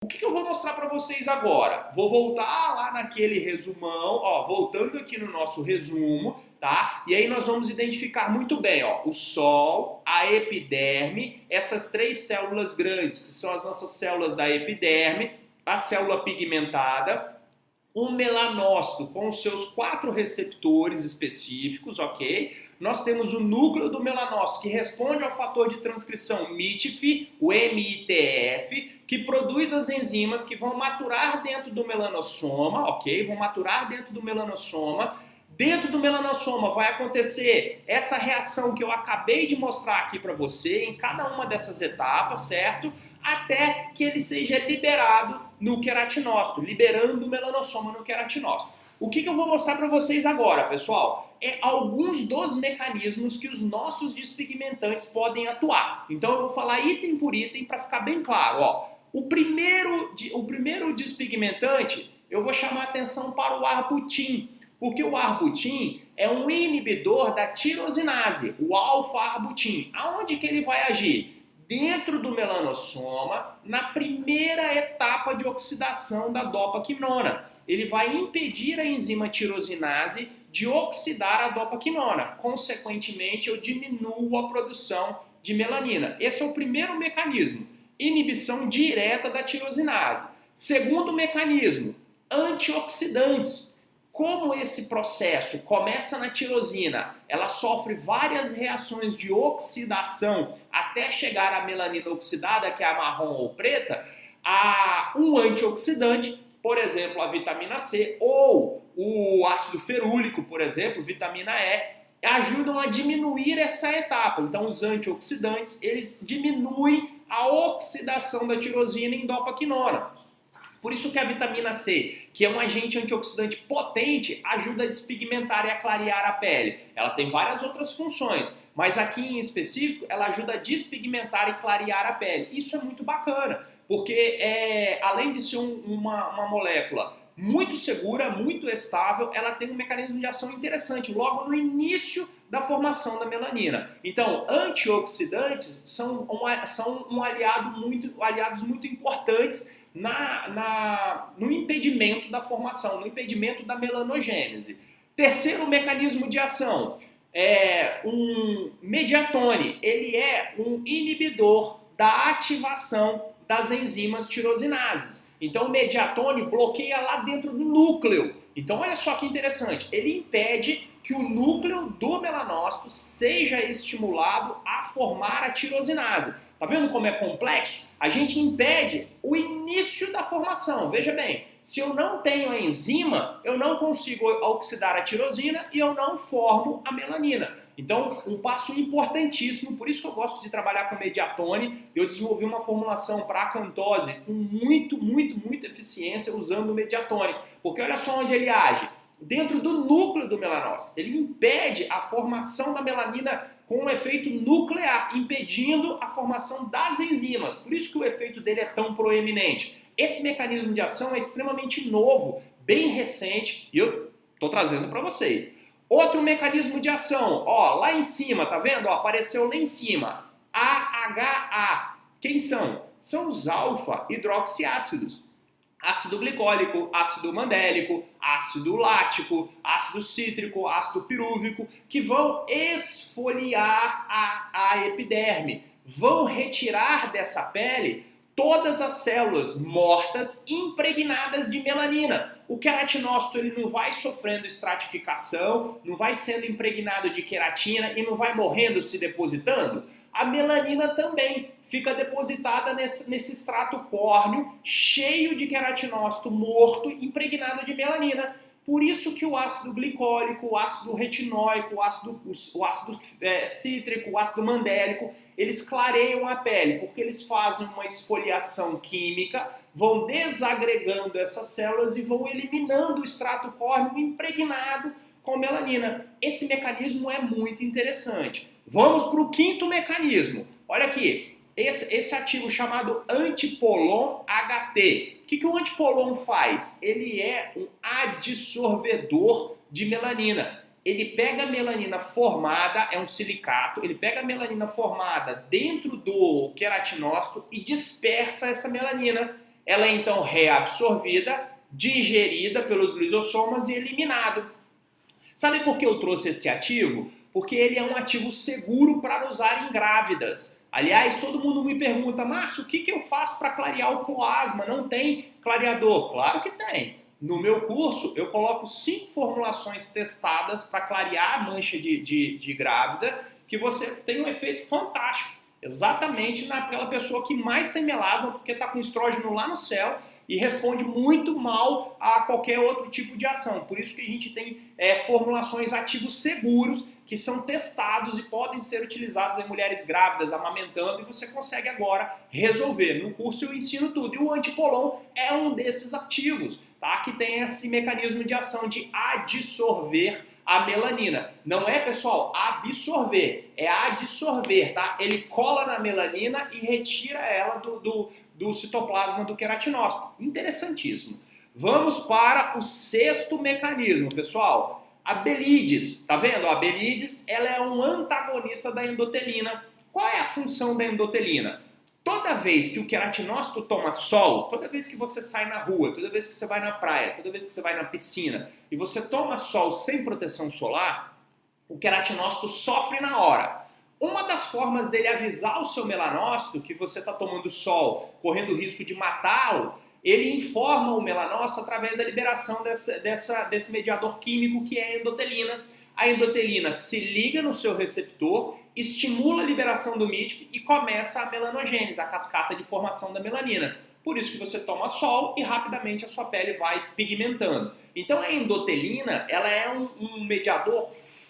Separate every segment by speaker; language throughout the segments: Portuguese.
Speaker 1: O que eu vou mostrar para vocês agora? Vou voltar lá naquele resumão, ó, voltando aqui no nosso resumo, tá? E aí nós vamos identificar muito bem, ó, o sol, a epiderme, essas três células grandes, que são as nossas células da epiderme, a célula pigmentada, o melanócito com os seus 4 receptores específicos, ok? Nós temos o núcleo do melanócito que responde ao fator de transcrição MITF, o MITF, que produz as enzimas que vão maturar dentro do melanossoma, ok? Vão maturar dentro do melanossoma. Dentro do melanossoma vai acontecer essa reação que eu acabei de mostrar aqui para você em cada uma dessas etapas, certo? Até que ele seja liberado no queratinócito, liberando o melanossoma no queratinócito. O que eu vou mostrar para vocês agora, pessoal, é alguns dos mecanismos que os nossos despigmentantes podem atuar. Então eu vou falar item por item para ficar bem claro. Ó. O primeiro despigmentante, eu vou chamar a atenção para o arbutin, porque o arbutin é um inibidor da tirosinase, o alfa-arbutin. Aonde que ele vai agir? Dentro do melanossoma, na primeira etapa de oxidação da dopaquinona. Ele vai impedir a enzima tirosinase de oxidar a dopaquinona. Consequentemente, eu diminuo a produção de melanina. Esse é o primeiro mecanismo, inibição direta da tirosinase. Segundo mecanismo, antioxidantes. Como esse processo começa na tirosina, ela sofre várias reações de oxidação até chegar à melanina oxidada, que é a marrom ou preta, um antioxidante, por exemplo, a vitamina C ou o ácido ferúlico, por exemplo, vitamina E, ajudam a diminuir essa etapa. Então, os antioxidantes, eles diminuem a oxidação da tirosina em dopaquinona. Por isso que a vitamina C, que é um agente antioxidante potente, ajuda a despigmentar e a clarear a pele. Ela tem várias outras funções, mas aqui em específico, ela ajuda a despigmentar e clarear a pele. Isso é muito bacana, porque além de ser uma molécula muito segura, muito estável, ela tem um mecanismo de ação interessante, logo no início da formação da melanina. Então, antioxidantes são aliados muito importantes no impedimento da formação, no impedimento da melanogênese. Terceiro mecanismo de ação é um mediatone. Ele é um inibidor da ativação das enzimas tirosinases. Então, o mediatone bloqueia lá dentro do núcleo. Então, olha só que interessante. Ele impede que o núcleo do melanócito seja estimulado a formar a tirosinase. Tá vendo como é complexo? A gente impede o início da formação. Veja bem, se eu não tenho a enzima, eu não consigo oxidar a tirosina e eu não formo a melanina. Então, um passo importantíssimo, por isso que eu gosto de trabalhar com mediatone. Eu desenvolvi uma formulação para acantose com muita eficiência usando o mediatone. Porque olha só onde ele age. Dentro do núcleo do melanócito. Ele impede a formação da melanina com um efeito nuclear, impedindo a formação das enzimas. Por isso que o efeito dele é tão proeminente. Esse mecanismo de ação é extremamente novo, bem recente, e eu estou trazendo para vocês. Outro mecanismo de ação, ó, lá em cima, tá vendo? Ó, apareceu lá em cima. AHA. Quem são? São os alfa-hidroxiácidos. Ácido glicólico, ácido mandélico, ácido lático, ácido cítrico, ácido pirúvico, que vão esfoliar a epiderme, vão retirar dessa pele todas as células mortas impregnadas de melanina. O queratinócito ele não vai sofrendo estratificação, não vai sendo impregnado de queratina e não vai morrendo, se depositando. A melanina também fica depositada nesse extrato córneo, cheio de queratinócito morto, impregnado de melanina. Por isso que o ácido glicólico, o ácido retinóico, o ácido cítrico, o ácido mandélico, eles clareiam a pele, porque eles fazem uma esfoliação química, vão desagregando essas células e vão eliminando o extrato córneo impregnado com melanina. Esse mecanismo é muito interessante. Vamos para o quinto mecanismo. Olha aqui, esse ativo chamado antipolon HT. O que o antipolon faz? Ele é um adsorvedor de melanina. Ele pega a melanina formada, é um silicato, ele pega a melanina formada dentro do queratinócito e dispersa essa melanina ela é então reabsorvida, digerida pelos lisossomas e eliminado. Sabe por que eu trouxe esse ativo? Porque ele é um ativo seguro para usar em grávidas. Aliás, todo mundo me pergunta, Márcio, o que eu faço para clarear o plasma? Não tem clareador? Claro que tem. No meu curso, eu coloco 5 formulações testadas para clarear a mancha de grávida, que você tem um efeito fantástico. Exatamente naquela pessoa que mais tem melasma, porque está com estrógeno lá no céu e responde muito mal a qualquer outro tipo de ação. Por isso que a gente tem formulações ativos seguros que são testados e podem ser utilizados em mulheres grávidas, amamentando, e você consegue agora resolver. No curso eu ensino tudo. E o Antipolon é um desses ativos, tá? Que tem esse mecanismo de ação de adsorver a melanina. Não é, pessoal, absorver, é adsorver, tá? Ele cola na melanina e retira ela do citoplasma do queratinócito. Interessantíssimo. Vamos para o 6º mecanismo, pessoal. A Belides, tá vendo? A Belides, ela é um antagonista da endotelina. Qual é a função da endotelina? Toda vez que o queratinócito toma sol, toda vez que você sai na rua, toda vez que você vai na praia, toda vez que você vai na piscina e você toma sol sem proteção solar, o queratinócito sofre na hora. Uma das formas dele avisar o seu melanócito que você está tomando sol, correndo o risco de matá-lo, ele informa o melanócito através da liberação desse mediador químico que é a endotelina. A endotelina se liga no seu receptor, estimula a liberação do MITF e começa a melanogênese, a cascata de formação da melanina. Por isso que você toma sol e rapidamente a sua pele vai pigmentando. Então a endotelina, ela é um mediador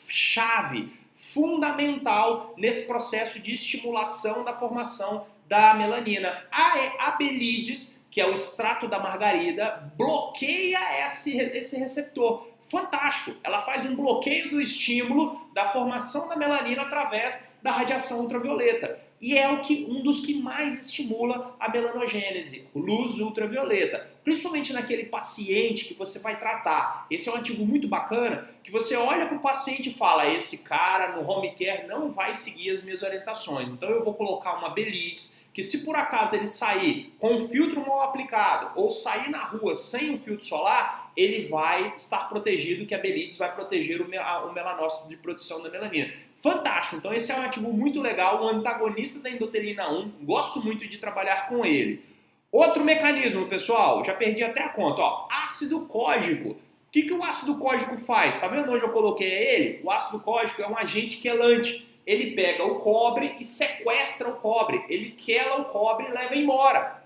Speaker 1: chave, fundamental nesse processo de estimulação da formação da melanina. A Abelides, que é o extrato da margarida, bloqueia esse receptor. Fantástico! Ela faz um bloqueio do estímulo da formação da melanina através da radiação ultravioleta. E é um dos que mais estimula a melanogênese, luz ultravioleta. Principalmente naquele paciente que você vai tratar. Esse é um ativo muito bacana, que você olha para o paciente e fala, esse cara no home care não vai seguir as minhas orientações. Então eu vou colocar uma Belides, que se por acaso ele sair com o filtro mal aplicado ou sair na rua sem o filtro solar, ele vai estar protegido, que a Belides vai proteger o melanócito de produção da melanina. Fantástico! Então esse é um ativo muito legal, um antagonista da endotelina 1, gosto muito de trabalhar com ele. Outro mecanismo, pessoal, já perdi até a conta, ó, ácido cógico. O que o ácido cógico faz? Tá vendo onde eu coloquei ele? O ácido cógico é um agente quelante. Ele pega o cobre e sequestra o cobre. Ele quela o cobre e leva embora.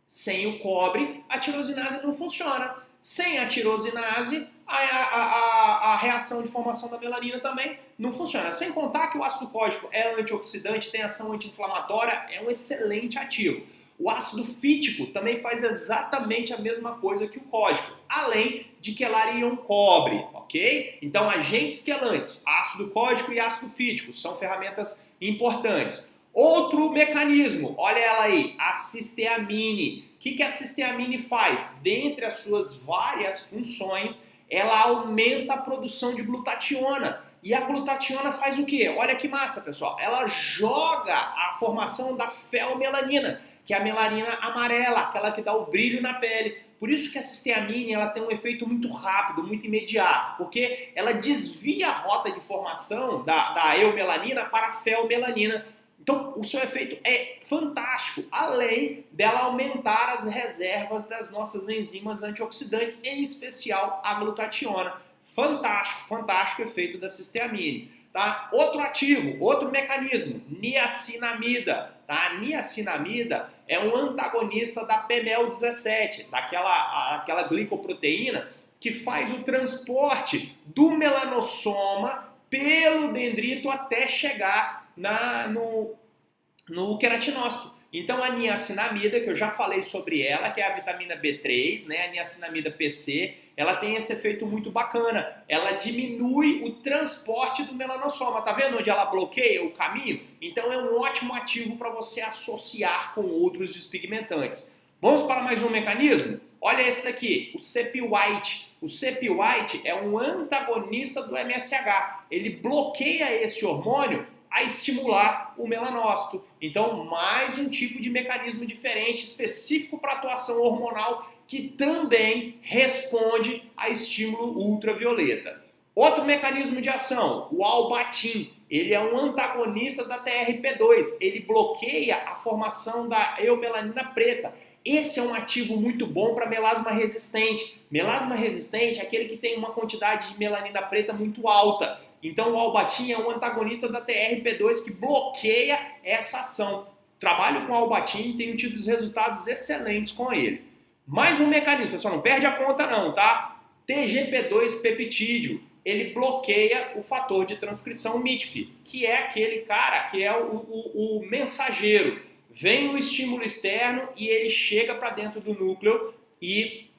Speaker 1: Sem o cobre, a tirosinase não funciona. Sem a tirosinase, a reação de formação da melanina também não funciona. Sem contar que o ácido cógico é antioxidante, tem ação anti-inflamatória, é um excelente ativo. O ácido fítico também faz exatamente a mesma coisa que o cógico, além de quelariam cobre, ok? Então, agentes quelantes, ácido cógico e ácido fítico, são ferramentas importantes. Outro mecanismo, olha ela aí, a cisteamine. O que a cisteamine faz? Dentre as suas várias funções, ela aumenta a produção de glutationa. E a glutationa faz o quê? Olha que massa, pessoal. Ela joga a formação da felmelanina, que é a melanina amarela, aquela que dá o brilho na pele. Por isso que a cisteamine ela tem um efeito muito rápido, muito imediato, porque ela desvia a rota de formação da eumelanina para a felmelanina. Então, o seu efeito é fantástico, além dela aumentar as reservas das nossas enzimas antioxidantes, em especial a glutationa. Fantástico, fantástico efeito da cisteamine. Tá? Outro ativo, outro mecanismo, niacinamida. Tá? A niacinamida é um antagonista da PMEL17, aquela glicoproteína que faz o transporte do melanossoma pelo dendrito até chegar no queratinócito. Então a niacinamida, que eu já falei sobre ela, que é a vitamina B3, né, a niacinamida PC, ela tem esse efeito muito bacana. Ela diminui o transporte do melanossoma. Tá vendo onde ela bloqueia o caminho? Então é um ótimo ativo para você associar com outros despigmentantes. Vamos para mais um mecanismo? Olha esse daqui, o CP-White. O CP-White é um antagonista do MSH. Ele bloqueia esse hormônio a estimular o melanócito. Então, mais um tipo de mecanismo diferente, específico para atuação hormonal, que também responde a estímulo ultravioleta. Outro mecanismo de ação, o albatim, ele é um antagonista da TRP2, ele bloqueia a formação da eumelanina preta. Esse é um ativo muito bom para melasma resistente. Melasma resistente é aquele que tem uma quantidade de melanina preta muito alta. Então o albatim é um antagonista da TRP2 que bloqueia essa ação. Trabalho com albatim e tenho tido resultados excelentes com ele. Mais um mecanismo, pessoal, não perde a conta não, tá? TGP2 peptídeo. Ele bloqueia o fator de transcrição MITF, que é aquele cara que é o mensageiro. Vem o estímulo externo e ele chega para dentro do núcleo e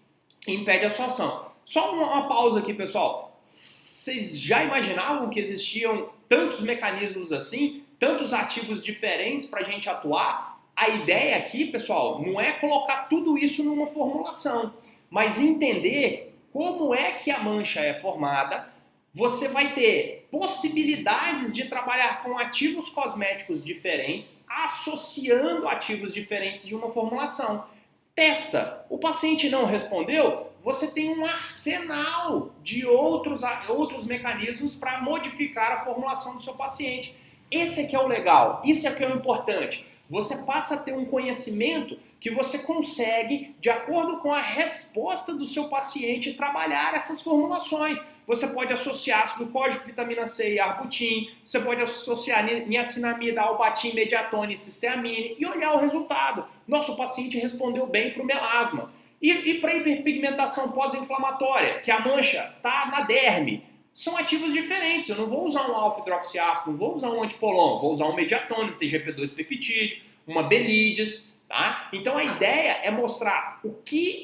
Speaker 1: impede a sua ação. Só uma pausa aqui, pessoal. Vocês já imaginavam que existiam tantos mecanismos assim, tantos ativos diferentes para a gente atuar? A ideia aqui, pessoal, não é colocar tudo isso numa formulação, mas entender como é que a mancha é formada. Você vai ter possibilidades de trabalhar com ativos cosméticos diferentes, associando ativos diferentes de uma formulação. Testa. O paciente não respondeu? Você tem um arsenal de outros mecanismos para modificar a formulação do seu paciente. Esse aqui é o legal, isso aqui é o importante. Você passa a ter um conhecimento que você consegue, de acordo com a resposta do seu paciente, trabalhar essas formulações. Você pode associar ácido cólico, vitamina C e arbutin, você pode associar niacinamida, albatim, mediatona e cisteamine e olhar o resultado. Nosso paciente respondeu bem para o melasma. E para hiperpigmentação pós-inflamatória, que a mancha está na derme, são ativos diferentes. Eu não vou usar um alfa-hidroxiácido, não vou usar um antipolon, vou usar um mediatônico, um TGP2 peptídeo, uma Belides, tá? Então a ideia é mostrar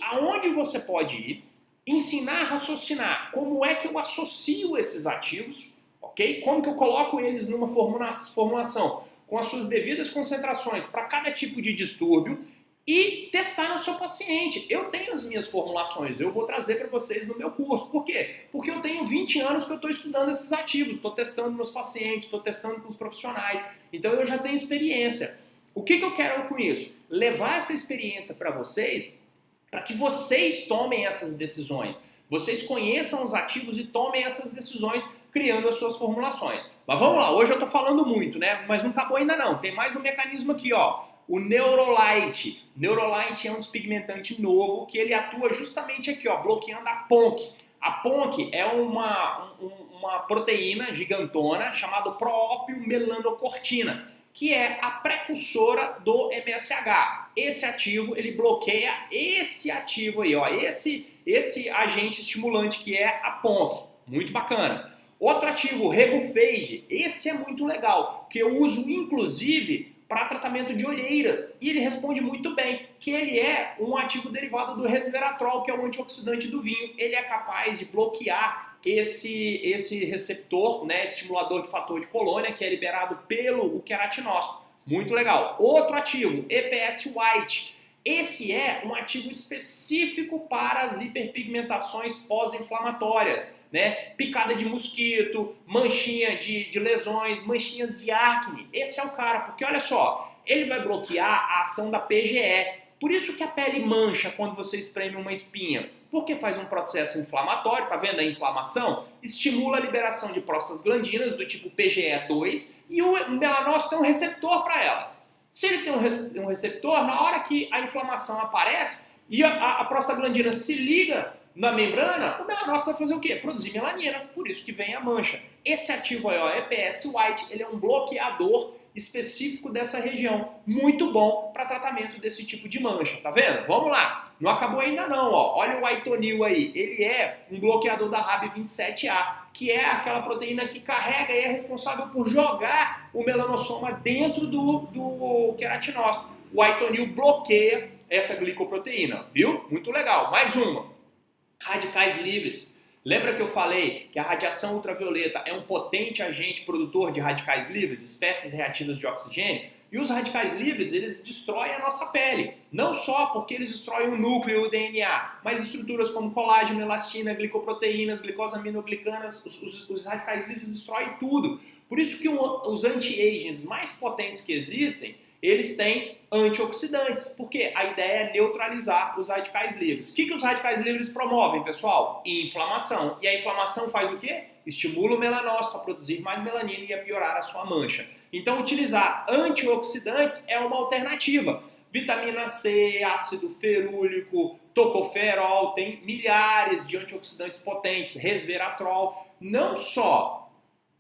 Speaker 1: aonde você pode ir, ensinar a raciocinar como é que eu associo esses ativos, ok? Como que eu coloco eles numa formulação com as suas devidas concentrações para cada tipo de distúrbio e testar no seu paciente. Eu tenho as minhas formulações, eu vou trazer para vocês no meu curso. Por quê? Porque eu tenho 20 anos que eu estou estudando esses ativos, estou testando meus pacientes, estou testando com os profissionais, então eu já tenho experiência. O que eu quero com isso? Levar essa experiência para vocês, para que vocês tomem essas decisões, vocês conheçam os ativos e tomem essas decisões criando as suas formulações. Mas vamos lá, hoje eu estou falando muito, né? Mas não acabou ainda não, tem mais um mecanismo aqui, ó. O Neurolite. Neurolite é um despigmentante novo que ele atua justamente aqui, ó, bloqueando a PONC. A PONC é uma proteína gigantona chamada proopiomelanocortina, que é a precursora do MSH. Esse ativo, ele bloqueia esse ativo aí, ó, esse agente estimulante que é a PONC. Muito bacana. Outro ativo, o Rebufade. Esse é muito legal, que eu uso inclusive para tratamento de olheiras, e ele responde muito bem, que ele é um ativo derivado do resveratrol, que é o antioxidante do vinho. Ele é capaz de bloquear esse receptor, né, estimulador de fator de colônia, que é liberado pelo queratinócito. Muito legal. Outro ativo, EPS White. Esse é um ativo específico para as hiperpigmentações pós-inflamatórias, né? Picada de mosquito, manchinha de lesões, manchinhas de acne. Esse é o cara, porque olha só, ele vai bloquear a ação da PGE. Por isso que a pele mancha quando você espreme uma espinha, porque faz um processo inflamatório, tá vendo a inflamação? Estimula a liberação de prostaglandinas do tipo PGE2 e o melanócito tem um receptor para elas. Se ele tem um receptor, na hora que a inflamação aparece e a prostaglandina se liga na membrana, o melanócito vai fazer o quê? Produzir melanina, por isso que vem a mancha. Esse ativo aí, ó, EPS White, ele é um bloqueador específico dessa região, muito bom para tratamento desse tipo de mancha, tá vendo? Vamos lá, não acabou ainda não, ó. Olha o Aitonil aí, ele é um bloqueador da RAB27A, que é aquela proteína que carrega e é responsável por jogar o melanossoma dentro do queratinócito. O Aitonil bloqueia essa glicoproteína, viu? Muito legal. Mais uma, radicais livres. Lembra que eu falei que a radiação ultravioleta é um potente agente produtor de radicais livres, espécies reativas de oxigênio? E os radicais livres, eles destroem a nossa pele. Não só porque eles destroem o núcleo e o DNA, mas estruturas como colágeno, elastina, glicoproteínas, glicosaminoglicanas, os radicais livres destroem tudo. Por isso que os anti-agings mais potentes que existem, eles têm antioxidantes, porque a ideia é neutralizar os radicais livres. O que os radicais livres promovem, pessoal? Inflamação. E a inflamação faz o quê? Estimula o melanócito a produzir mais melanina e a piorar a sua mancha. Então, utilizar antioxidantes é uma alternativa. Vitamina C, ácido ferúlico, tocoferol, tem milhares de antioxidantes potentes, resveratrol, não só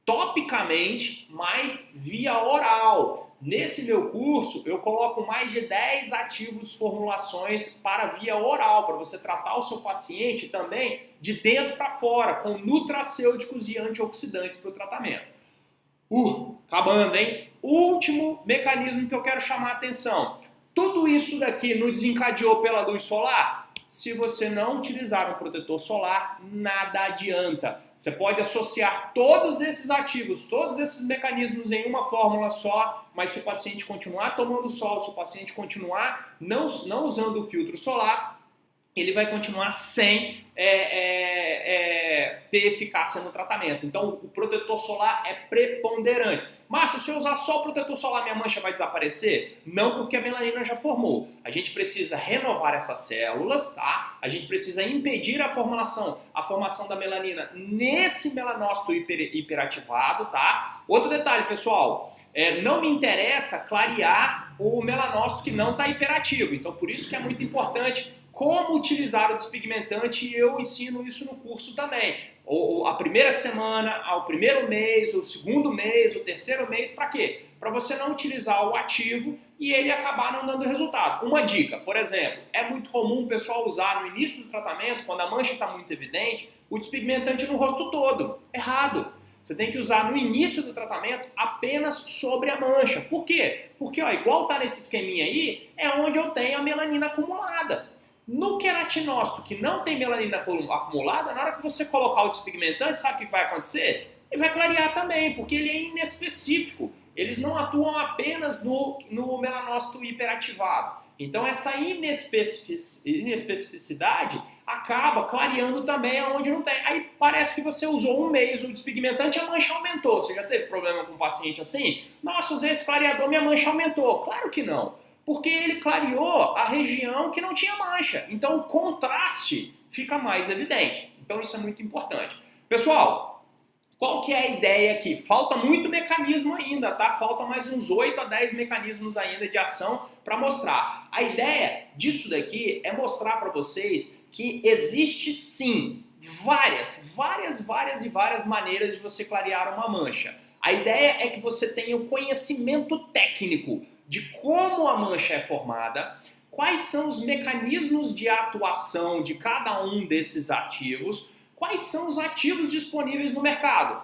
Speaker 1: topicamente, mas via oral. Nesse meu curso, eu coloco mais de 10 ativos formulações para via oral, para você tratar o seu paciente também de dentro para fora, com nutracêuticos e antioxidantes para o tratamento. Acabando, hein? Último mecanismo que eu quero chamar a atenção. Tudo isso daqui não desencadeou pela luz solar? Se você não utilizar um protetor solar, nada adianta. Você pode associar todos esses ativos, todos esses mecanismos em uma fórmula só, mas se o paciente continuar tomando sol, se o paciente continuar não usando o filtro solar, ele vai continuar sem ter eficácia no tratamento. Então, o protetor solar é preponderante. Márcio, se eu usar só o protetor solar, minha mancha vai desaparecer? Não, porque a melanina já formou. A gente precisa renovar essas células, tá? A gente precisa impedir a formação da melanina nesse melanócito hiperativado, tá? Outro detalhe, pessoal, não me interessa clarear o melanócito que não está hiperativo. Então, por isso que é muito importante como utilizar o despigmentante, e eu ensino isso no curso também. A primeira semana, o primeiro mês, o segundo mês, o terceiro mês, para quê? Para você não utilizar o ativo e ele acabar não dando resultado. Uma dica, por exemplo, é muito comum o pessoal usar no início do tratamento, quando a mancha está muito evidente, o despigmentante no rosto todo. Errado. Você tem que usar no início do tratamento apenas sobre a mancha. Por quê? Porque, igual tá nesse esqueminha aí, é onde eu tenho a melanina acumulada. No queratinócito, que não tem melanina acumulada, na hora que você colocar o despigmentante, sabe o que vai acontecer? Ele vai clarear também, porque ele é inespecífico. Eles não atuam apenas no melanócito hiperativado. Então, essa inespecificidade acaba clareando também onde não tem. Aí parece que você usou um mês o despigmentante e a mancha aumentou. Você já teve problema com um paciente assim? Nossa, usei esse clareador, minha mancha aumentou. Claro que não. Porque ele clareou a região que não tinha mancha. Então o contraste fica mais evidente. Então isso é muito importante. Pessoal, qual que é a ideia aqui? Falta muito mecanismo ainda, tá? Falta mais uns 8 a 10 mecanismos ainda de ação para mostrar. A ideia disso daqui é mostrar para vocês que existe sim várias maneiras de você clarear uma mancha. A ideia é que você tenha o conhecimento técnico de como a mancha é formada, quais são os mecanismos de atuação de cada um desses ativos, quais são os ativos disponíveis no mercado.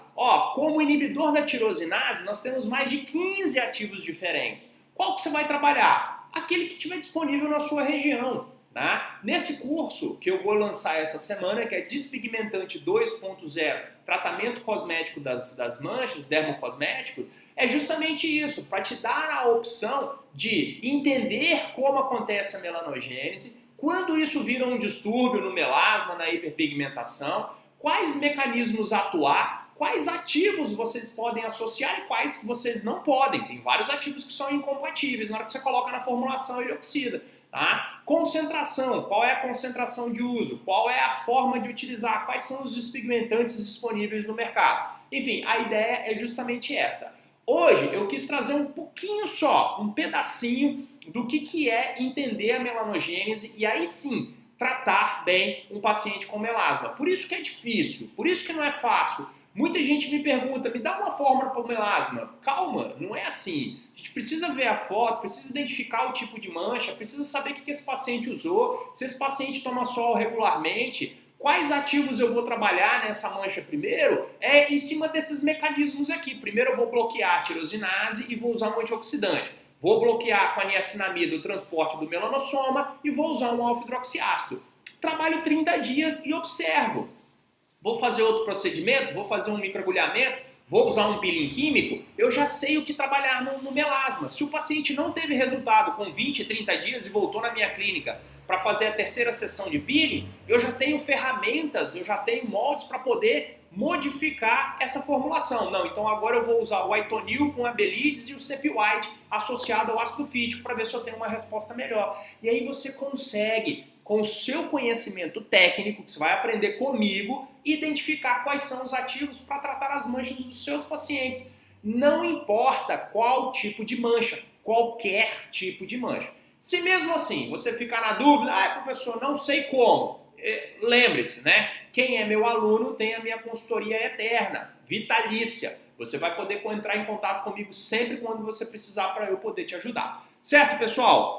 Speaker 1: Como inibidor da tirosinase, nós temos mais de 15 ativos diferentes. Qual que você vai trabalhar? Aquele que estiver disponível na sua região. Tá? Nesse curso que eu vou lançar essa semana, que é Despigmentante 2.0, tratamento cosmético das manchas, dermocosméticos, é justamente isso, para te dar a opção de entender como acontece a melanogênese, quando isso vira um distúrbio no melasma, na hiperpigmentação, quais mecanismos atuar, quais ativos vocês podem associar e quais vocês não podem. Tem vários ativos que são incompatíveis, na hora que você coloca na formulação ele oxida. Tá? Concentração, qual é a concentração de uso, qual é a forma de utilizar, quais são os despigmentantes disponíveis no mercado. Enfim, a ideia é justamente essa. Hoje eu quis trazer um pouquinho só, um pedacinho do que é entender a melanogênese e aí sim tratar bem um paciente com melasma. Por isso que é difícil, por isso que não é fácil. Muita gente me pergunta, me dá uma fórmula para o melasma. Calma, não é assim. A gente precisa ver a foto, precisa identificar o tipo de mancha, precisa saber o que esse paciente usou, se esse paciente toma sol regularmente, quais ativos eu vou trabalhar nessa mancha primeiro, em cima desses mecanismos aqui. Primeiro eu vou bloquear a tirosinase e vou usar um antioxidante. Vou bloquear com a niacinamida o transporte do melanossoma e vou usar um alfa-hidroxiácido. Trabalho 30 dias e observo. Vou fazer outro procedimento, vou fazer um microagulhamento, vou usar um peeling químico, eu já sei o que trabalhar no melasma. Se o paciente não teve resultado com 20, 30 dias e voltou na minha clínica para fazer a terceira sessão de peeling, eu já tenho ferramentas, eu já tenho moldes para poder modificar essa formulação. Não, então agora eu vou usar o Itonil com a Belides e o Cep-White associado ao ácido fítico para ver se eu tenho uma resposta melhor. E aí você consegue, com o seu conhecimento técnico, que você vai aprender comigo, identificar quais são os ativos para tratar as manchas dos seus pacientes. Não importa qual tipo de mancha, qualquer tipo de mancha. Se mesmo assim você ficar na dúvida, professor, não sei como, lembre-se, né? Quem é meu aluno tem a minha consultoria eterna, vitalícia. Você vai poder entrar em contato comigo sempre quando você precisar para eu poder te ajudar. Certo, pessoal?